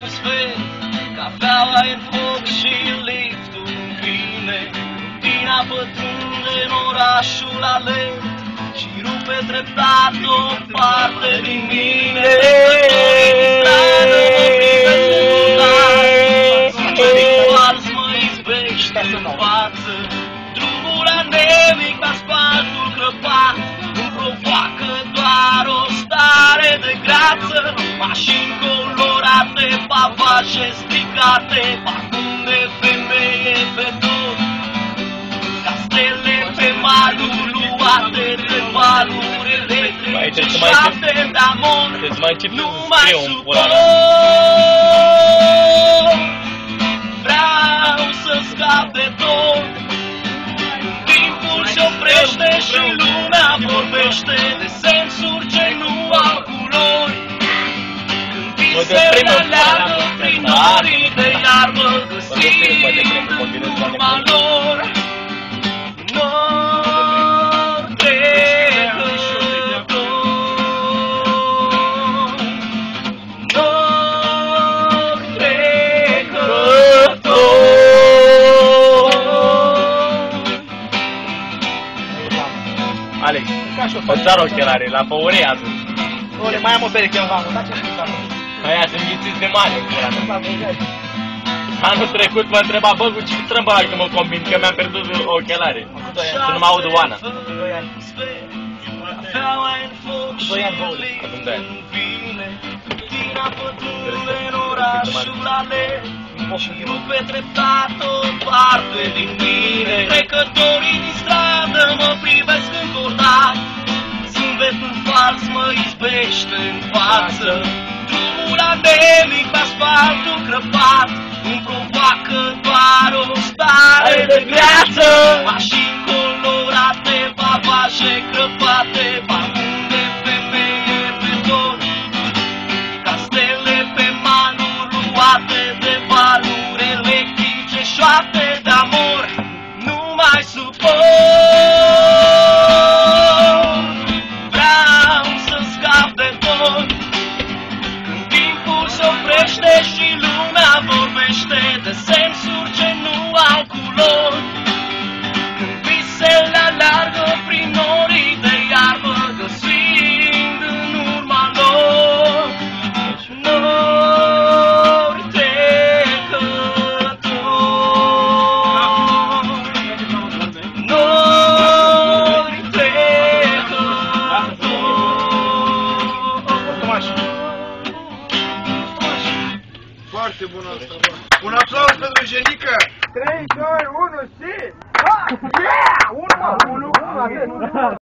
Cafeaua e în foc și liftul vine, rutina pătrunde în orașul alert și rupe treptat o parte din mine. Alți mă izbește în față, drumul anemic pe asfaltul crăpat îmi provoacă doar o stare de grață. Mașini colorate, pavaje stricate, parfum de femeie pe tot, castele pe maluri luate de valuri electrice, șapte de amor, nu mai suport. Vreau să scap de tot, timpul se oprește și lumea vorbește de sensuri ce nu au culori. Visele aleargă prin norii de iarbă, găsind în urma lor nori trecători, nori trecători. Alex, fă-ți ochelare, la păurea azi. Ole, mai am o bere, că eu v-am dat ce-am spus acum. Aia sunt ghițiți de mare. Anul trecut mă întreba, bă, cu ce strâmbălac să mă combin, că mi-am pierdut ochelare. Să nu mă aud Oana. 2 ani. 2 ani, băule. Acum 2 ani. Rupe treptat o parte din mine. Trecătorii din stradă mă privesc încordat, zâmbetul fals mă izbește în față. Drumul anemic pe asfaltul crăpat îmi provoacă doar o stare de viață. Mașini colorate, pavaje crăpate, parfum de femeie pe tot, castele pe maluri luate de valuri electrice, șoapte de amor, nu mai suport. Vreau să scap de tot, când timpul se oprește și lumea vorbește de sensuri ce nu au culori. Când visele aleargă prin norii de iarbă, găsind în urma lor nori trecători, nori trecători. Foarte bun asta, bă. Un aplauz pentru Jenica! 3, 2, 1, și... Yeah! 1, 1, 1,